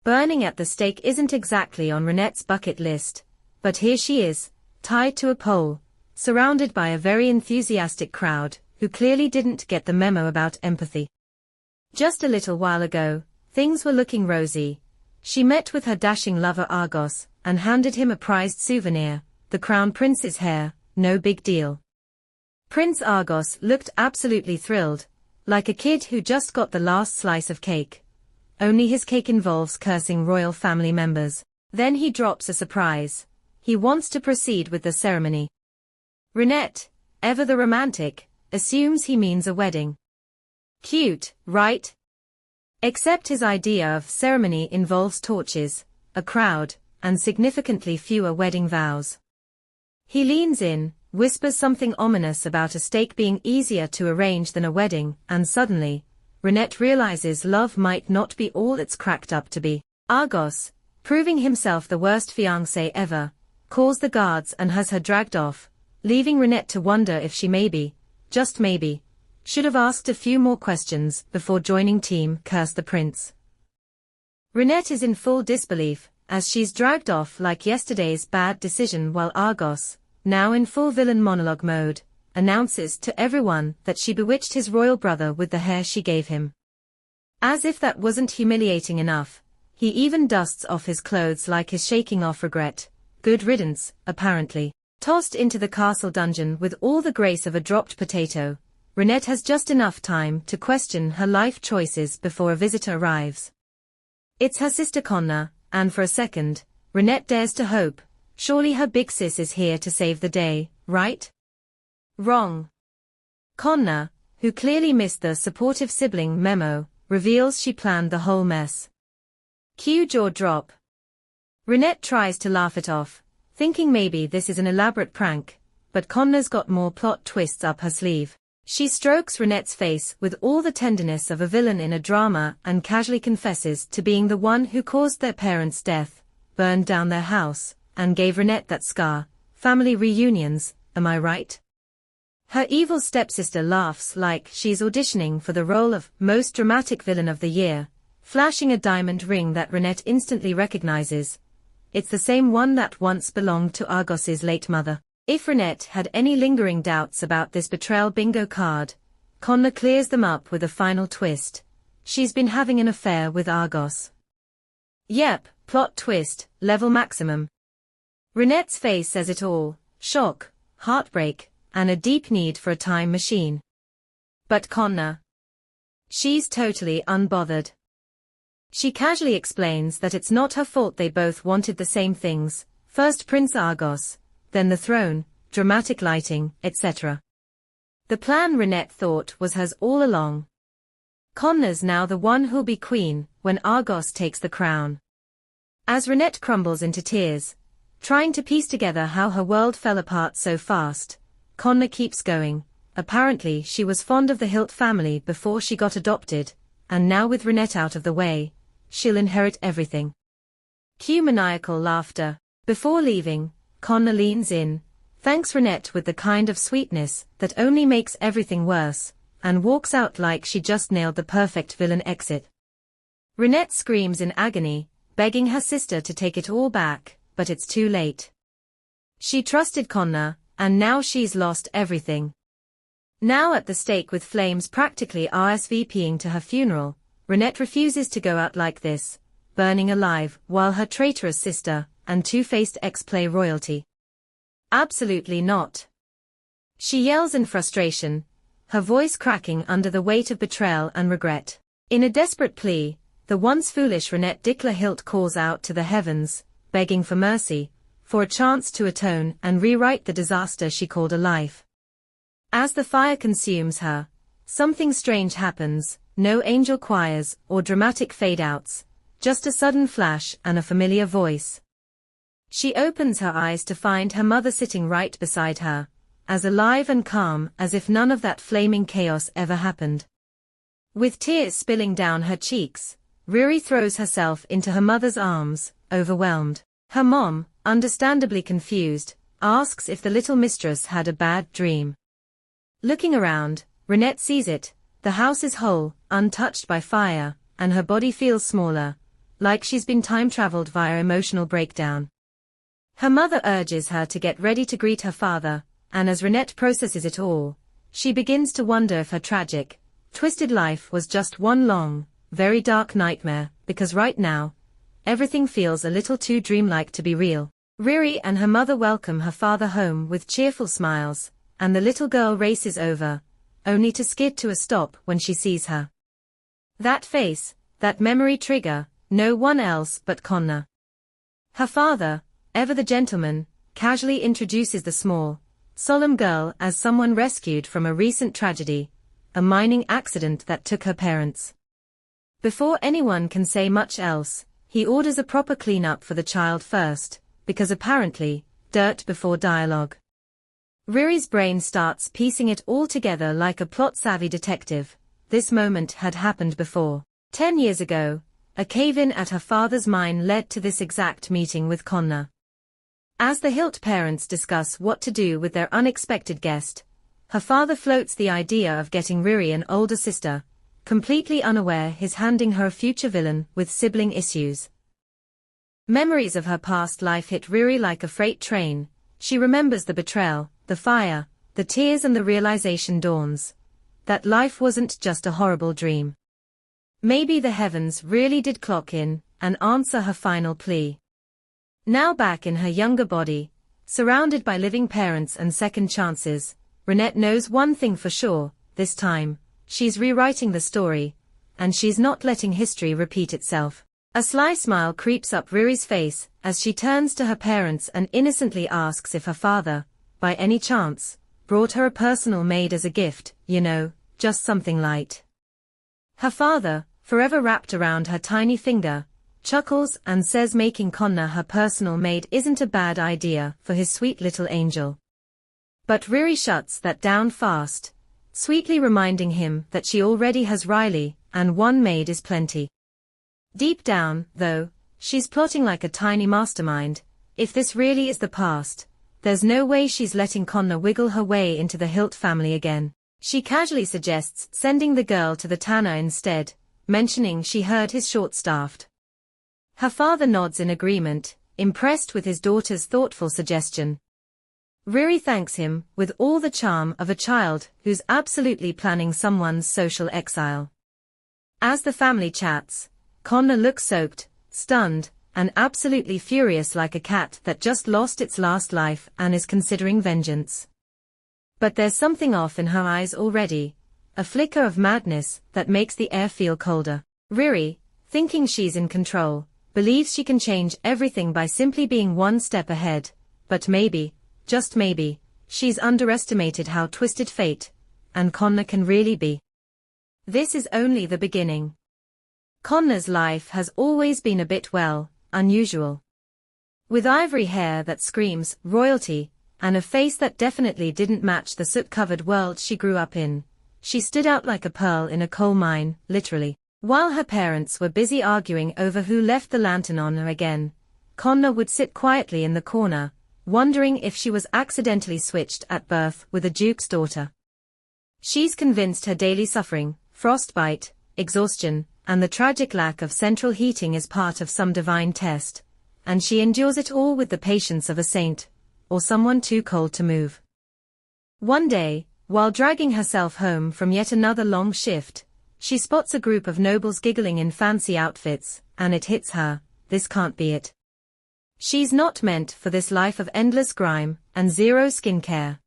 Burning at the stake isn't exactly on Rinette's bucket list, but here she is, tied to a pole, surrounded by a very enthusiastic crowd, who clearly didn't get the memo about empathy. Just a little while ago, things were looking rosy. She met with her dashing lover Argos, and handed him a prized souvenir, the crown prince's hair, no big deal. Prince Argos looked absolutely thrilled, like a kid who just got the last slice of cake. Only his cake involves cursing royal family members. Then he drops a surprise. He wants to proceed with the ceremony. Rinette, ever the romantic, assumes he means a wedding. Cute, right? Except his idea of ceremony involves torches, a crowd, and significantly fewer wedding vows. He leans in, whispers something ominous about a stake being easier to arrange than a wedding, and suddenly, Rinette realizes love might not be all it's cracked up to be. Argos, proving himself the worst fiancé ever, calls the guards and has her dragged off, leaving Rinette to wonder if she maybe, just maybe, should have asked a few more questions before joining Team Curse the Prince. Rinette is in full disbelief, as she's dragged off like yesterday's bad decision while Argos, now in full villain monologue mode, announces to everyone that she bewitched his royal brother with the hair she gave him. As if that wasn't humiliating enough, he even dusts off his clothes like he's shaking off regret. Good riddance, apparently. Tossed into the castle dungeon with all the grace of a dropped potato, Rinette has just enough time to question her life choices before a visitor arrives. It's her sister Kanna, and for a second, Rinette dares to hope, surely her big sis is here to save the day, right? Wrong. Kanna, who clearly missed the supportive sibling memo, reveals she planned the whole mess. Cue jaw drop. Rinette tries to laugh it off, thinking maybe this is an elaborate prank, but Kanna's got more plot twists up her sleeve. She strokes Rinette's face with all the tenderness of a villain in a drama and casually confesses to being the one who caused their parents' death, burned down their house, and gave Rinette that scar. Family reunions, am I right? Her evil stepsister laughs like she's auditioning for the role of most dramatic villain of the year, flashing a diamond ring that Rinette instantly recognizes. It's the same one that once belonged to Argos's late mother. If Rinette had any lingering doubts about this betrayal bingo card, Kanna clears them up with a final twist. She's been having an affair with Argos. Yep, plot twist, level maximum. Rinette's face says it all, shock, heartbreak, and a deep need for a time machine. But Kanna, she's totally unbothered. She casually explains that it's not her fault they both wanted the same things, first Prince Argos, then the throne, dramatic lighting, etc. The plan Rinette thought was hers all along. Kanna's now the one who'll be queen when Argos takes the crown. As Rinette crumbles into tears, trying to piece together how her world fell apart so fast, Kanna keeps going. Apparently she was fond of the Hilt family before she got adopted, and now with Rinette out of the way, she'll inherit everything. Cue maniacal laughter. Before leaving, Kanna leans in, thanks Rinette with the kind of sweetness that only makes everything worse, and walks out like she just nailed the perfect villain exit. Rinette screams in agony, begging her sister to take it all back, but it's too late. She trusted Kanna, and now she's lost everything. Now at the stake with flames practically RSVPing to her funeral, Rinette refuses to go out like this, burning alive while her traitorous sister and two-faced ex play royalty. Absolutely not. She yells in frustration, her voice cracking under the weight of betrayal and regret. In a desperate plea, the once foolish Rinette Dickler Hilt calls out to the heavens, begging for mercy, for a chance to atone and rewrite the disaster she called a life. As the fire consumes her, something strange happens, no angel choirs or dramatic fade-outs, just a sudden flash and a familiar voice. She opens her eyes to find her mother sitting right beside her, as alive and calm as if none of that flaming chaos ever happened. With tears spilling down her cheeks, Ruri throws herself into her mother's arms, overwhelmed. Her mom, understandably confused, asks if the little mistress had a bad dream. Looking around, Rinette sees it. The house is whole, untouched by fire, and her body feels smaller, like she's been time-traveled via emotional breakdown. Her mother urges her to get ready to greet her father, and as Rinette processes it all, she begins to wonder if her tragic, twisted life was just one long, very dark nightmare, because right now, everything feels a little too dreamlike to be real. Riri and her mother welcome her father home with cheerful smiles, and the little girl races over, only to skid to a stop when she sees her. That face, that memory trigger, no one else but Kanna. Her father, ever the gentleman, casually introduces the small, solemn girl as someone rescued from a recent tragedy, a mining accident that took her parents. Before anyone can say much else, he orders a proper cleanup for the child first, because apparently, dirt before dialogue. Riri's brain starts piecing it all together like a plot-savvy detective. This moment had happened before. 10 years ago, a cave-in at her father's mine led to this exact meeting with Kanna. As the Hilt parents discuss what to do with their unexpected guest, her father floats the idea of getting Riri an older sister, completely unaware he's handing her a future villain with sibling issues. Memories of her past life hit Riri like a freight train. She remembers the betrayal, the fire, the tears, and the realization dawns that life wasn't just a horrible dream. Maybe the heavens really did clock in and answer her final plea. Now back in her younger body, surrounded by living parents and second chances, Rinette knows one thing for sure: this time, she's rewriting the story, and she's not letting history repeat itself. A sly smile creeps up Riri's face as she turns to her parents and innocently asks if her father, by any chance, brought her a personal maid as a gift, just something light. Her father, forever wrapped around her tiny finger, chuckles and says making Kanna her personal maid isn't a bad idea for his sweet little angel. But Riri shuts that down fast, sweetly reminding him that she already has Riley, and one maid is plenty. Deep down, though, she's plotting like a tiny mastermind. If this really is the past, there's no way she's letting Kanna wiggle her way into the Hilt family again. She casually suggests sending the girl to the tanner instead, mentioning she heard he's short-staffed. Her father nods in agreement, impressed with his daughter's thoughtful suggestion. Riri thanks him with all the charm of a child who's absolutely planning someone's social exile. As the family chats, Kanna looks soaked, stunned, and absolutely furious, like a cat that just lost its last life and is considering vengeance. But there's something off in her eyes already, a flicker of madness that makes the air feel colder. Riri, thinking she's in control, believes she can change everything by simply being one step ahead, but maybe, just maybe, she's underestimated how twisted fate and Kanna can really be. This is only the beginning. Kanna's life has always been a bit, unusual. With ivory hair that screams royalty, and a face that definitely didn't match the soot-covered world she grew up in, she stood out like a pearl in a coal mine, literally. While her parents were busy arguing over who left the lantern on her again, Kanna would sit quietly in the corner, wondering if she was accidentally switched at birth with a duke's daughter. She's convinced her daily suffering, frostbite, exhaustion, and the tragic lack of central heating is part of some divine test, and she endures it all with the patience of a saint, or someone too cold to move. One day, while dragging herself home from yet another long shift, she spots a group of nobles giggling in fancy outfits, and it hits her: this can't be it. She's not meant for this life of endless grime and zero skincare.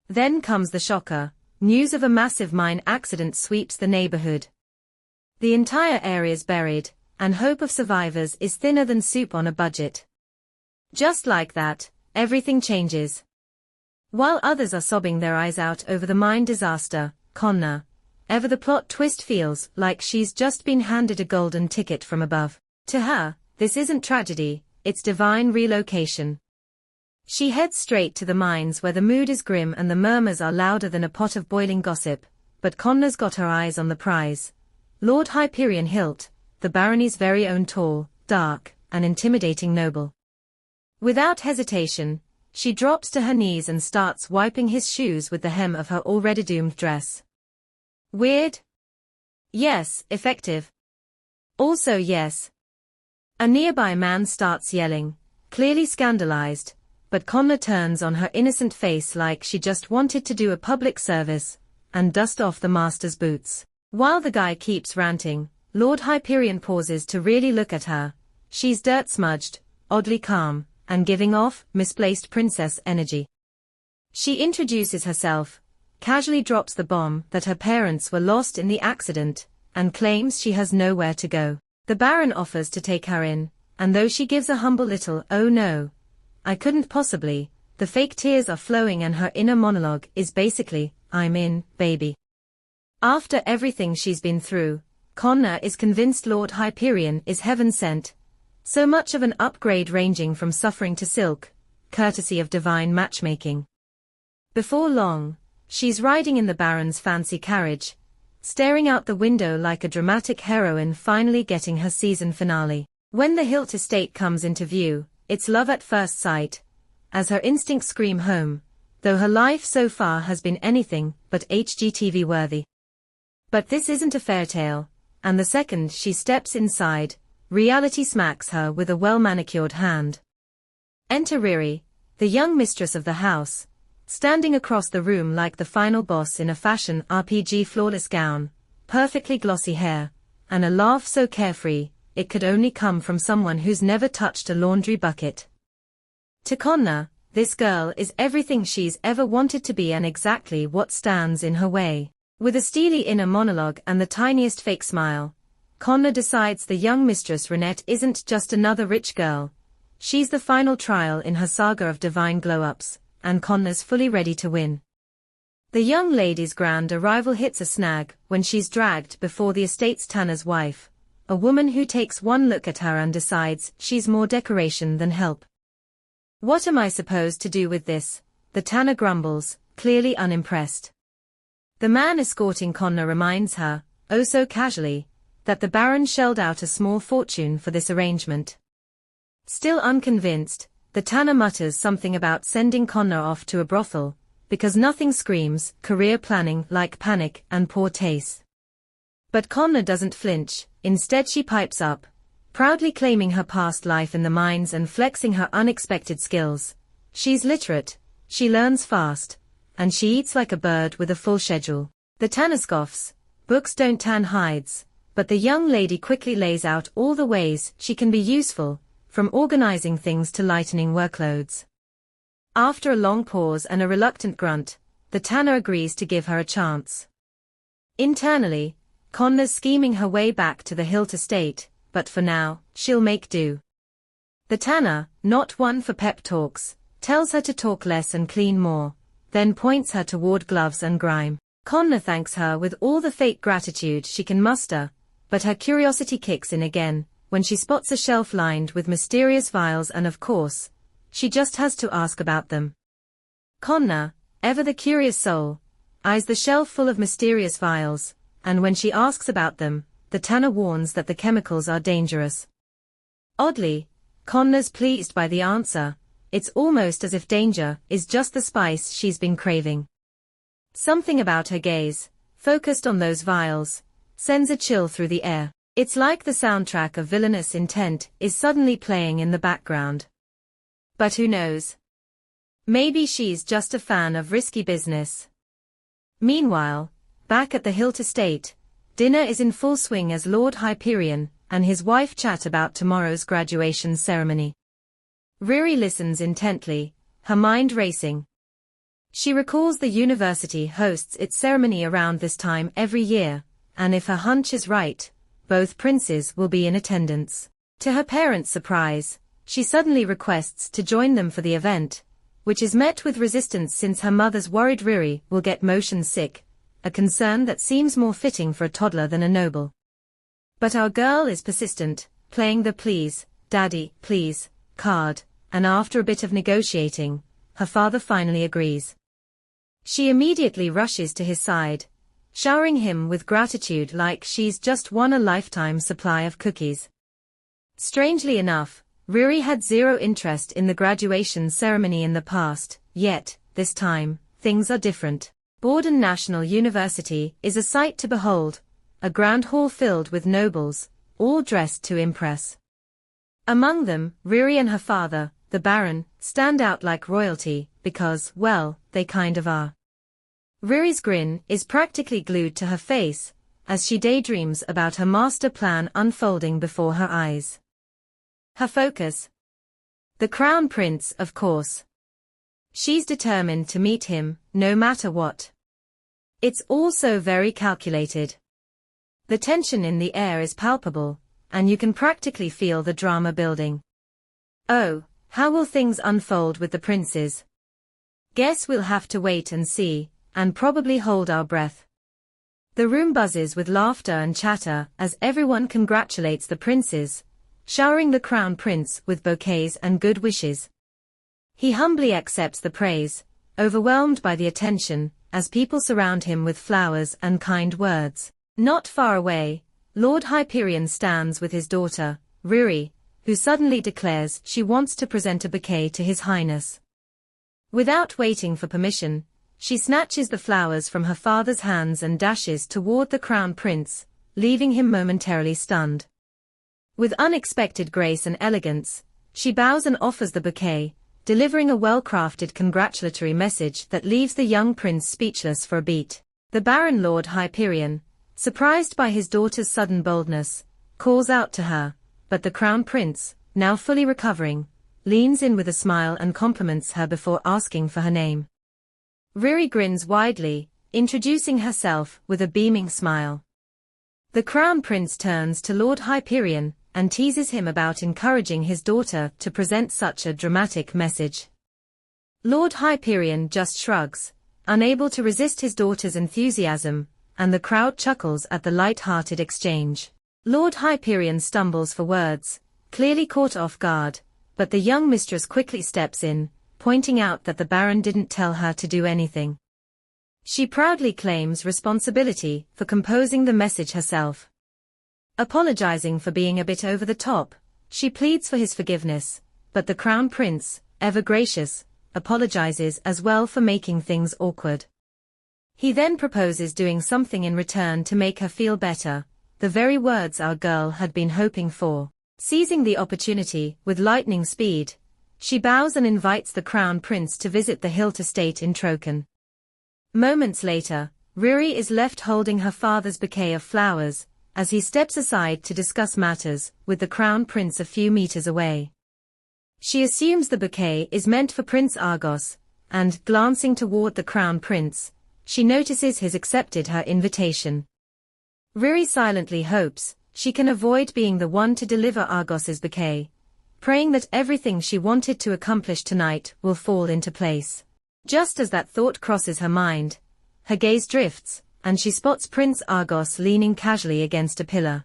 Then comes the shocker: news of a massive mine accident sweeps the neighborhood. The entire area's buried, and hope of survivors is thinner than soup on a budget. Just like that, everything changes. While others are sobbing their eyes out over the mine disaster, Kanna, ever the plot twist, feels like she's just been handed a golden ticket from above. To her, this isn't tragedy, it's divine relocation. She heads straight to the mines where the mood is grim and the murmurs are louder than a pot of boiling gossip, but Kanna's got her eyes on the prize. Lord Hyperion Hilt, the barony's very own tall, dark, and intimidating noble. Without hesitation, she drops to her knees and starts wiping his shoes with the hem of her already doomed dress. Weird? Yes. Effective? Also yes. A nearby man starts yelling, clearly scandalized, but Kanna turns on her innocent face like she just wanted to do a public service and dust off the master's boots. While the guy keeps ranting, Lord Hyperion pauses to really look at her. She's dirt-smudged, oddly calm, and giving off misplaced princess energy. She introduces herself, casually drops the bomb that her parents were lost in the accident, and claims she has nowhere to go. The Baron offers to take her in, and though she gives a humble little "oh no, I couldn't possibly," the fake tears are flowing and her inner monologue is basically, "I'm in, baby." After everything she's been through, Kanna is convinced Lord Hyperion is heaven sent, so much of an upgrade ranging from suffering to silk, courtesy of divine matchmaking. Before long, she's riding in the Baron's fancy carriage, staring out the window like a dramatic heroine finally getting her season finale. When the Hilt estate comes into view, it's love at first sight, as her instincts scream home, though her life so far has been anything but HGTV worthy. But this isn't a fairy tale, and the second she steps inside, reality smacks her with a well-manicured hand. Enter Riri, the young mistress of the house, standing across the room like the final boss in a fashion RPG flawless gown, perfectly glossy hair, and a laugh so carefree, it could only come from someone who's never touched a laundry bucket. To Kanna, this girl is everything she's ever wanted to be and exactly what stands in her way. With a steely inner monologue and the tiniest fake smile, Kanna decides the young mistress Rinette isn't just another rich girl. She's the final trial in her saga of divine glow-ups, and Kanna's fully ready to win. The young lady's grand arrival hits a snag when she's dragged before the estate's tanner's wife, a woman who takes one look at her and decides she's more decoration than help. "What am I supposed to do with this?" the tanner grumbles, clearly unimpressed. The man escorting Kanna reminds her, oh so casually, that the Baron shelled out a small fortune for this arrangement. Still unconvinced, the tanner mutters something about sending Kanna off to a brothel, because nothing screams career planning like panic and poor taste. But Kanna doesn't flinch, instead she pipes up, proudly claiming her past life in the mines and flexing her unexpected skills. She's literate, she learns fast, and she eats like a bird with a full schedule. The tanner scoffs, books don't tan hides, but the young lady quickly lays out all the ways she can be useful, from organizing things to lightening workloads. After a long pause and a reluctant grunt, the tanner agrees to give her a chance. Internally, Kanna's scheming her way back to the Hilt estate, but for now, she'll make do. The tanner, not one for pep talks, tells her to talk less and clean more, then points her toward gloves and grime. Kanna thanks her with all the fake gratitude she can muster, but her curiosity kicks in again, when she spots a shelf lined with mysterious vials and of course, she just has to ask about them. Kanna, ever the curious soul, eyes the shelf full of mysterious vials, and when she asks about them, the tanner warns that the chemicals are dangerous. Oddly, Kanna's pleased by the answer. It's almost as if danger is just the spice she's been craving. Something about her gaze, focused on those vials, sends a chill through the air. It's like the soundtrack of villainous intent is suddenly playing in the background. But who knows? Maybe she's just a fan of risky business. Meanwhile, back at the Hilt estate, dinner is in full swing as Lord Hyperion and his wife chat about tomorrow's graduation ceremony. Riri listens intently, her mind racing. She recalls the university hosts its ceremony around this time every year, and if her hunch is right, both princes will be in attendance. To her parents' surprise, she suddenly requests to join them for the event, which is met with resistance since her mother's worried Riri will get motion sick, a concern that seems more fitting for a toddler than a noble. But our girl is persistent, playing the please, daddy, please, card, and after a bit of negotiating, her father finally agrees. She immediately rushes to his side, showering him with gratitude like she's just won a lifetime supply of cookies. Strangely enough, Riri had zero interest in the graduation ceremony in the past, yet, this time, things are different. Borden National University is a sight to behold, a grand hall filled with nobles, all dressed to impress. Among them, Riri and her father, the Baron, stand out like royalty, because, well, they kind of are. Riri's grin is practically glued to her face, as she daydreams about her master plan unfolding before her eyes. Her focus? The Crown Prince, of course. She's determined to meet him, no matter what. It's all so very calculated. The tension in the air is palpable, and you can practically feel the drama building. Oh, how will things unfold with the princes? Guess we'll have to wait and see, and probably hold our breath. The room buzzes with laughter and chatter as everyone congratulates the princes, showering the Crown Prince with bouquets and good wishes. He humbly accepts the praise, overwhelmed by the attention, as people surround him with flowers and kind words. Not far away, Lord Hyperion stands with his daughter, Riri, who suddenly declares she wants to present a bouquet to His Highness. Without waiting for permission, she snatches the flowers from her father's hands and dashes toward the Crown Prince, leaving him momentarily stunned. With unexpected grace and elegance, she bows and offers the bouquet, delivering a well-crafted congratulatory message that leaves the young prince speechless for a beat. The Baron Lord Hyperion, surprised by his daughter's sudden boldness, calls out to her, but the Crown Prince, now fully recovering, leans in with a smile and compliments her before asking for her name. Riri grins widely, introducing herself with a beaming smile. The Crown Prince turns to Lord Hyperion and teases him about encouraging his daughter to present such a dramatic message. Lord Hyperion just shrugs, unable to resist his daughter's enthusiasm, and the crowd chuckles at the light-hearted exchange. Lord Hyperion stumbles for words, clearly caught off guard, but the young mistress quickly steps in, pointing out that the Baron didn't tell her to do anything. She proudly claims responsibility for composing the message herself. Apologizing for being a bit over the top, she pleads for his forgiveness, but the Crown Prince, ever gracious, apologizes as well for making things awkward. He then proposes doing something in return to make her feel better, the very words our girl had been hoping for. Seizing the opportunity with lightning speed, she bows and invites the Crown Prince to visit the Hilt estate in Troken. Moments later, Riri is left holding her father's bouquet of flowers, as he steps aside to discuss matters with the Crown Prince a few meters away. She assumes the bouquet is meant for Prince Argos, and, glancing toward the Crown Prince, she notices he's accepted her invitation. Riri silently hopes she can avoid being the one to deliver Argos's bouquet, praying that everything she wanted to accomplish tonight will fall into place. Just as that thought crosses her mind, her gaze drifts, and she spots Prince Argos leaning casually against a pillar.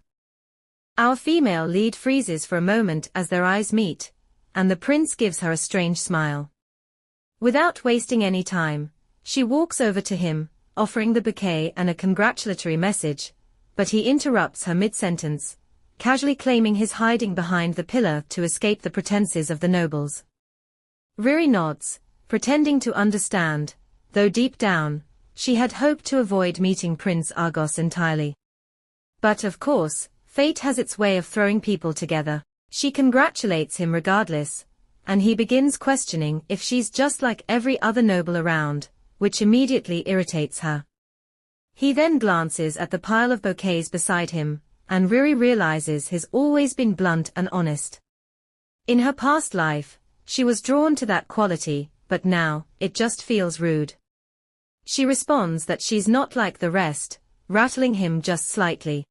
Our female lead freezes for a moment as their eyes meet, and the prince gives her a strange smile. Without wasting any time, she walks over to him, offering the bouquet and a congratulatory message, but he interrupts her mid-sentence, casually claiming he's hiding behind the pillar to escape the pretenses of the nobles. Riri nods, pretending to understand, though deep down, she had hoped to avoid meeting Prince Argos entirely. But of course, fate has its way of throwing people together. She congratulates him regardless, and he begins questioning if she's just like every other noble around, which immediately irritates her. He then glances at the pile of bouquets beside him, and Riri realizes he's always been blunt and honest. In her past life, she was drawn to that quality, but now, it just feels rude. She responds that she's not like the rest, rattling him just slightly.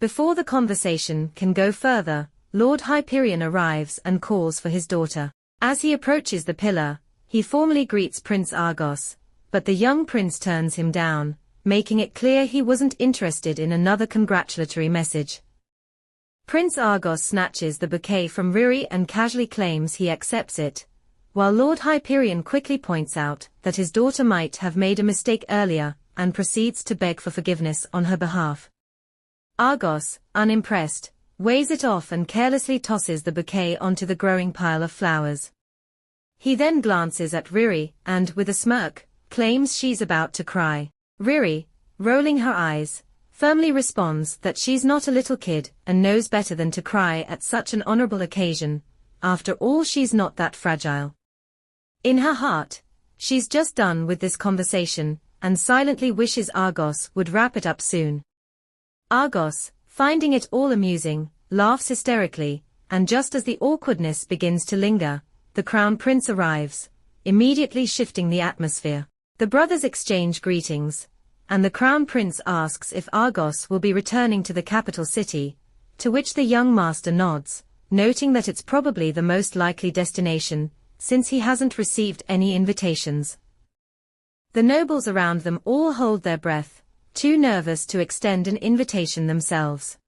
Before the conversation can go further, Lord Hyperion arrives and calls for his daughter. As he approaches the pillar, he formally greets Prince Argos, but the young prince turns him down, making it clear he wasn't interested in another congratulatory message. Prince Argos snatches the bouquet from Riri and casually claims he accepts it, while Lord Hyperion quickly points out that his daughter might have made a mistake earlier, and proceeds to beg for forgiveness on her behalf. Argos, unimpressed, weighs it off and carelessly tosses the bouquet onto the growing pile of flowers. He then glances at Riri and, with a smirk, claims she's about to cry. Riri, rolling her eyes, firmly responds that she's not a little kid and knows better than to cry at such an honorable occasion. After all, she's not that fragile. In her heart, she's just done with this conversation, and silently wishes Argos would wrap it up soon. Argos, finding it all amusing, laughs hysterically, and just as the awkwardness begins to linger, the Crown Prince arrives, immediately shifting the atmosphere. The brothers exchange greetings, and the Crown Prince asks if Argos will be returning to the capital city, to which the young master nods, noting that it's probably the most likely destination, since he hasn't received any invitations. The nobles around them all hold their breath, too nervous to extend an invitation themselves.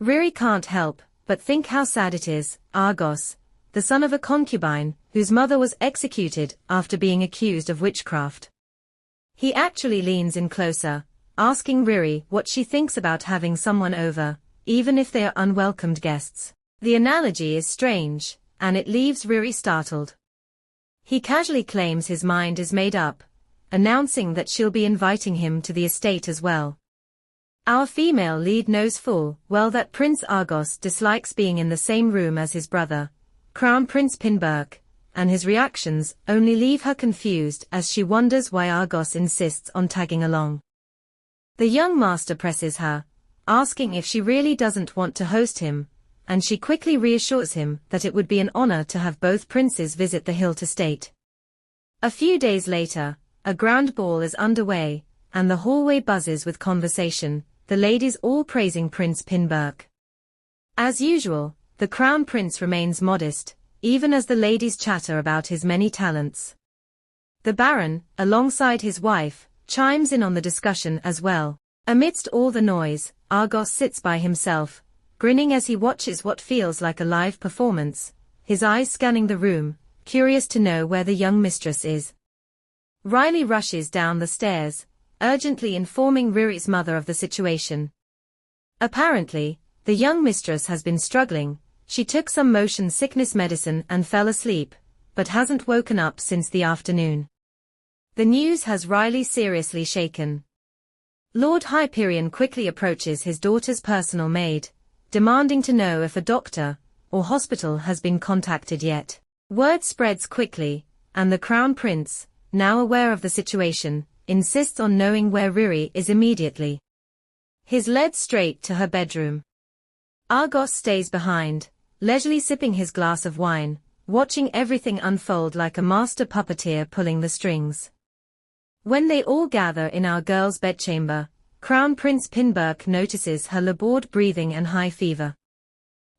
Riri can't help but think how sad it is. Argos, the son of a concubine, whose mother was executed after being accused of witchcraft. He actually leans in closer, asking Riri what she thinks about having someone over, even if they are unwelcomed guests. The analogy is strange, and it leaves Riri startled. He casually claims his mind is made up, announcing that she'll be inviting him to the estate as well. Our female lead knows full well that Prince Argos dislikes being in the same room as his brother, Crown Prince Pinberk, and his reactions only leave her confused as she wonders why Argos insists on tagging along. The young master presses her, asking if she really doesn't want to host him, and she quickly reassures him that it would be an honor to have both princes visit the Hilt estate. A few days later, a grand ball is underway, and the hallway buzzes with conversation, the ladies all praising Prince Pinberk. As usual, the Crown Prince remains modest, even as the ladies chatter about his many talents. The Baron, alongside his wife, chimes in on the discussion as well. Amidst all the noise, Argos sits by himself, grinning as he watches what feels like a live performance, his eyes scanning the room, curious to know where the young mistress is. Riley rushes down the stairs, urgently informing Riri's mother of the situation. Apparently, the young mistress has been struggling. She took some motion sickness medicine and fell asleep, but hasn't woken up since the afternoon. The news has Riley seriously shaken. Lord Hyperion quickly approaches his daughter's personal maid, demanding to know if a doctor or hospital has been contacted yet. Word spreads quickly, and the Crown Prince, now aware of the situation, insists on knowing where Riri is immediately. He's led straight to her bedroom. Argos stays behind, leisurely sipping his glass of wine, watching everything unfold like a master puppeteer pulling the strings. When they all gather in our girl's bedchamber, Crown Prince Pinberk notices her labored breathing and high fever.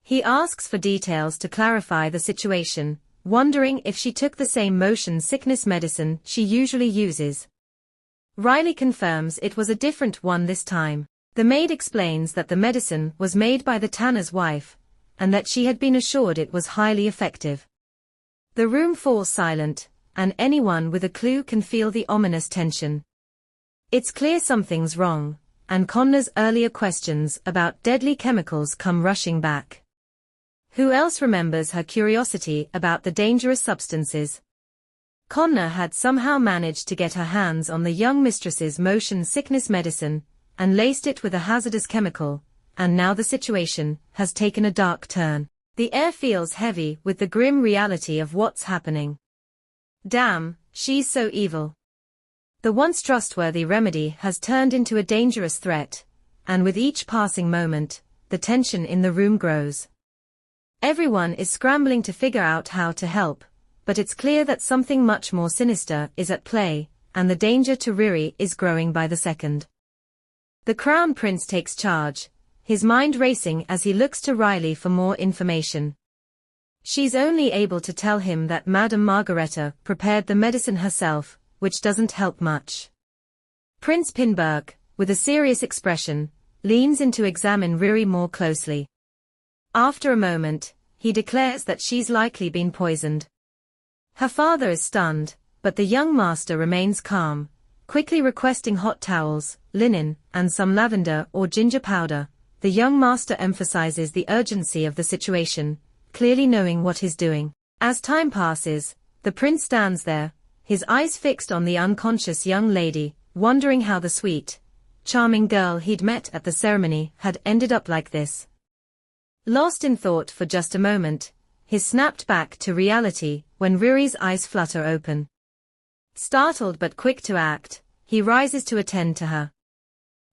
He asks for details to clarify the situation, wondering if she took the same motion sickness medicine she usually uses. Riley confirms it was a different one this time. The maid explains that the medicine was made by the tanner's wife, and that she had been assured it was highly effective. The room falls silent, and anyone with a clue can feel the ominous tension. It's clear something's wrong, and Kanna's earlier questions about deadly chemicals come rushing back. Who else remembers her curiosity about the dangerous substances? Kanna had somehow managed to get her hands on the young mistress's motion sickness medicine, and laced it with a hazardous chemical, and now the situation has taken a dark turn. The air feels heavy with the grim reality of what's happening. Damn, she's so evil. The once trustworthy remedy has turned into a dangerous threat, and with each passing moment, the tension in the room grows. Everyone is scrambling to figure out how to help, but it's clear that something much more sinister is at play, and the danger to Riri is growing by the second. The Crown Prince takes charge, his mind racing as he looks to Riley for more information. She's only able to tell him that Madame Margareta prepared the medicine herself, which doesn't help much. Prince Pinberk, with a serious expression, leans in to examine Riri more closely. After a moment, he declares that she's likely been poisoned. Her father is stunned, but the young master remains calm, quickly requesting hot towels, linen, and some lavender or ginger powder. The young master emphasizes the urgency of the situation, clearly knowing what he's doing. As time passes, the prince stands there, his eyes fixed on the unconscious young lady, wondering how the sweet, charming girl he'd met at the ceremony had ended up like this. Lost in thought for just a moment, he snapped back to reality when Riri's eyes flutter open. Startled but quick to act, he rises to attend to her.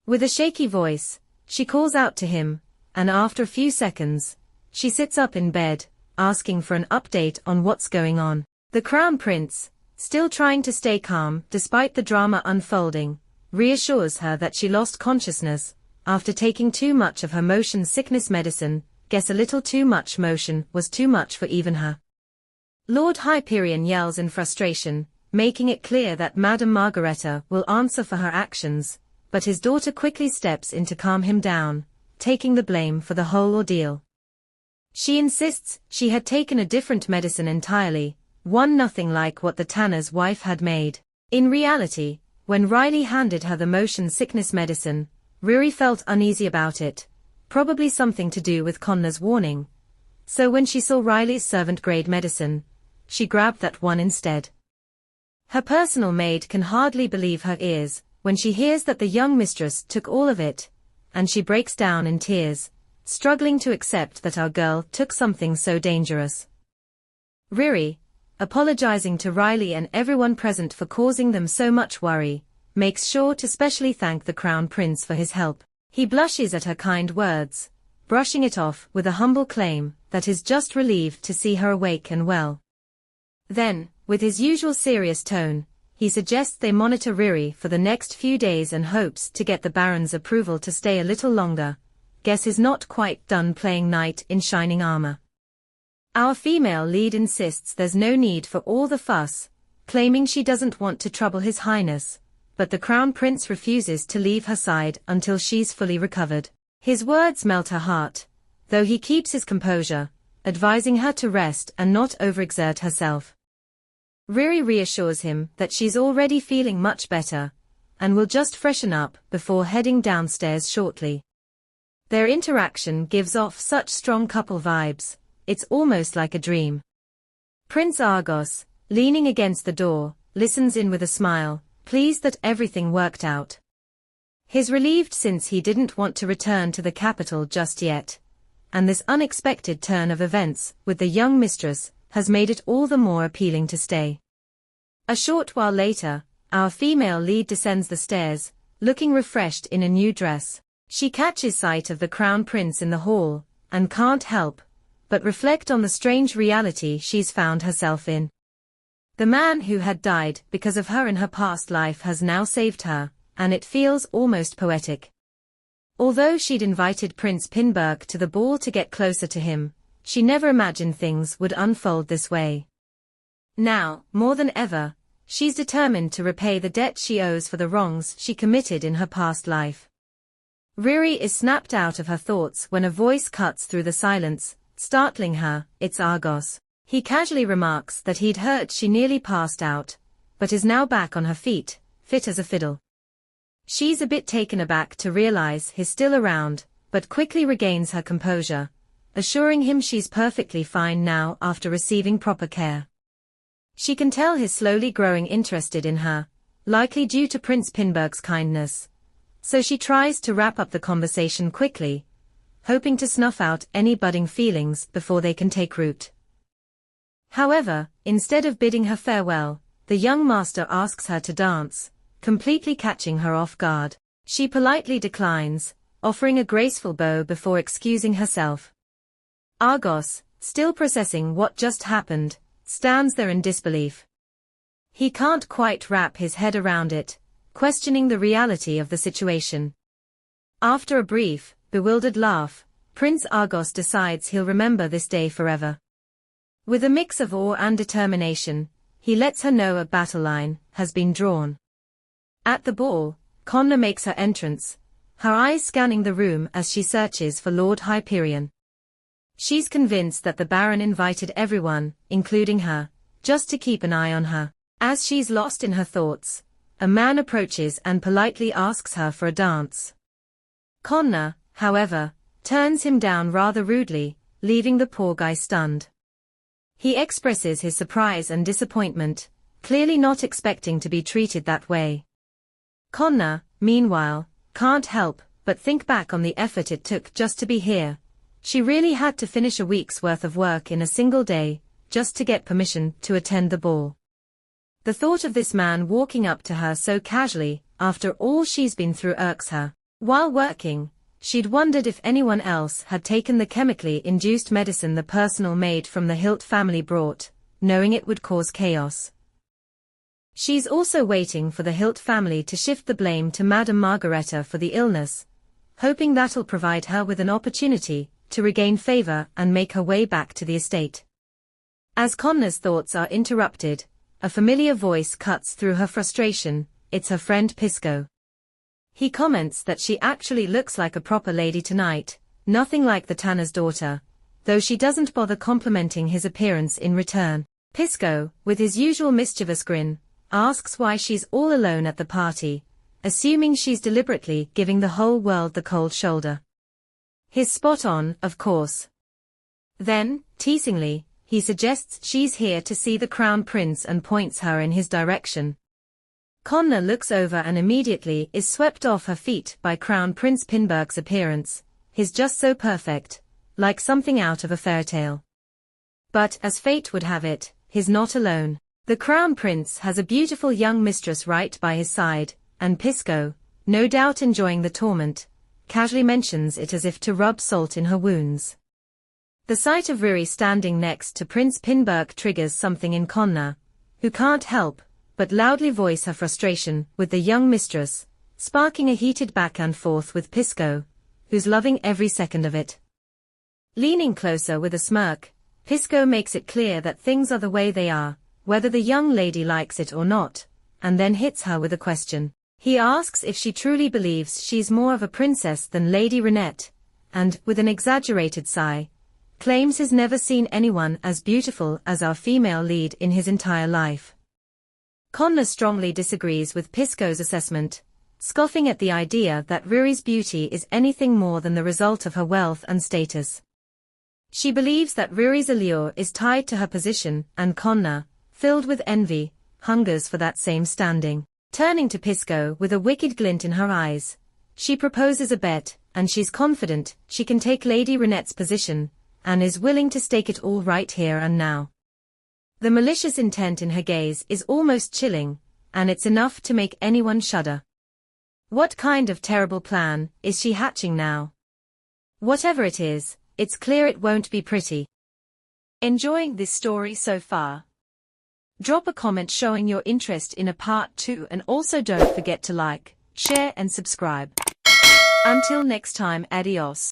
With a shaky voice, she calls out to him, and after a few seconds, she sits up in bed, asking for an update on what's going on. The Crown Prince, still trying to stay calm despite the drama unfolding, reassures her that she lost consciousness after taking too much of her motion sickness medicine. Guess a little too much motion was too much for even her. Lord Hyperion yells in frustration, making it clear that Madame Margareta will answer for her actions, but his daughter quickly steps in to calm him down, taking the blame for the whole ordeal. She insists she had taken a different medicine entirely, one nothing like what the tanner's wife had made. In reality, when Riley handed her the motion sickness medicine, Riri felt uneasy about it, probably something to do with Kanna's warning. So when she saw Riley's servant-grade medicine, she grabbed that one instead. Her personal maid can hardly believe her ears when she hears that the young mistress took all of it, and she breaks down in tears, struggling to accept that our girl took something so dangerous. Riri, apologizing to Riley and everyone present for causing them so much worry, makes sure to specially thank the Crown Prince for his help. He blushes at her kind words, brushing it off with a humble claim that he's just relieved to see her awake and well. Then, with his usual serious tone, he suggests they monitor Riri for the next few days and hopes to get the Baron's approval to stay a little longer. Guess he's not quite done playing knight in shining armor. Our female lead insists there's no need for all the fuss, claiming she doesn't want to trouble His Highness, but the Crown Prince refuses to leave her side until she's fully recovered. His words melt her heart, though he keeps his composure, advising her to rest and not overexert herself. Riri reassures him that she's already feeling much better, and will just freshen up before heading downstairs shortly. Their interaction gives off such strong couple vibes, it's almost like a dream. Prince Argos, leaning against the door, listens in with a smile, pleased that everything worked out. He's relieved since he didn't want to return to the capital just yet, and this unexpected turn of events with the young mistress has made it all the more appealing to stay. A short while later, our female lead descends the stairs, looking refreshed in a new dress. She catches sight of the Crown Prince in the hall, and can't help but reflect on the strange reality she's found herself in. The man who had died because of her in her past life has now saved her, and it feels almost poetic. Although she'd invited Prince Pinberg to the ball to get closer to him, she never imagined things would unfold this way. Now, more than ever, she's determined to repay the debt she owes for the wrongs she committed in her past life. Riri is snapped out of her thoughts when a voice cuts through the silence, startling her. It's Argos. He casually remarks that he'd heard she nearly passed out, but is now back on her feet, fit as a fiddle. She's a bit taken aback to realize he's still around, but quickly regains her composure, assuring him she's perfectly fine now after receiving proper care. She can tell he's slowly growing interested in her, likely due to Prince Pinberg's kindness, so she tries to wrap up the conversation quickly, hoping to snuff out any budding feelings before they can take root. However, instead of bidding her farewell, the young master asks her to dance, completely catching her off guard. She politely declines, offering a graceful bow before excusing herself. Argos, still processing what just happened, stands there in disbelief. He can't quite wrap his head around it, questioning the reality of the situation. After a brief, bewildered laugh, Prince Argos decides he'll remember this day forever. With a mix of awe and determination, he lets her know a battle line has been drawn. At the ball, Kanna makes her entrance, her eyes scanning the room as she searches for Lord Hyperion. She's convinced that the Baron invited everyone, including her, just to keep an eye on her. As she's lost in her thoughts, a man approaches and politely asks her for a dance. Kanna, however, turns him down rather rudely, leaving the poor guy stunned. He expresses his surprise and disappointment, clearly not expecting to be treated that way. Kanna, meanwhile, can't help but think back on the effort it took just to be here. She really had to finish a week's worth of work in a single day, just to get permission to attend the ball. The thought of this man walking up to her so casually, after all she's been through, irks her. While working, she'd wondered if anyone else had taken the chemically induced medicine the personal maid from the Hilt family brought, knowing it would cause chaos. She's also waiting for the Hilt family to shift the blame to Madame Margareta for the illness, hoping that'll provide her with an opportunity to regain favor and make her way back to the estate. As Kanna's thoughts are interrupted, a familiar voice cuts through her frustration. It's her friend Pisco. He comments that she actually looks like a proper lady tonight, nothing like the tanner's daughter, though she doesn't bother complimenting his appearance in return. Pisco, with his usual mischievous grin, asks why she's all alone at the party, assuming she's deliberately giving the whole world the cold shoulder. He's spot on, of course. Then, teasingly, he suggests she's here to see the crown prince and points her in his direction. Kanna looks over and immediately is swept off her feet by Crown Prince Pinberg's appearance. He's just so perfect, like something out of a fairy tale. But, as fate would have it, he's not alone. The Crown Prince has a beautiful young mistress right by his side, and Pisco, no doubt enjoying the torment, casually mentions it as if to rub salt in her wounds. The sight of Ruri standing next to Prince Pinberg triggers something in Kanna, who can't help but loudly voice her frustration with the young mistress, sparking a heated back and forth with Pisco, who's loving every second of it. Leaning closer with a smirk, Pisco makes it clear that things are the way they are, whether the young lady likes it or not, and then hits her with a question. He asks if she truly believes she's more of a princess than Lady Rinette, and, with an exaggerated sigh, claims he's never seen anyone as beautiful as our female lead in his entire life. Kanna strongly disagrees with Pisco's assessment, scoffing at the idea that Ruri's beauty is anything more than the result of her wealth and status. She believes that Ruri's allure is tied to her position, and Kanna, filled with envy, hungers for that same standing. Turning to Pisco with a wicked glint in her eyes, she proposes a bet, and she's confident she can take Lady Rinette's position, and is willing to stake it all right here and now. The malicious intent in her gaze is almost chilling, and it's enough to make anyone shudder. What kind of terrible plan is she hatching now? Whatever it is, it's clear it won't be pretty. Enjoying this story so far? Drop a comment showing your interest in a part 2, and also don't forget to like, share and subscribe. Until next time, adios.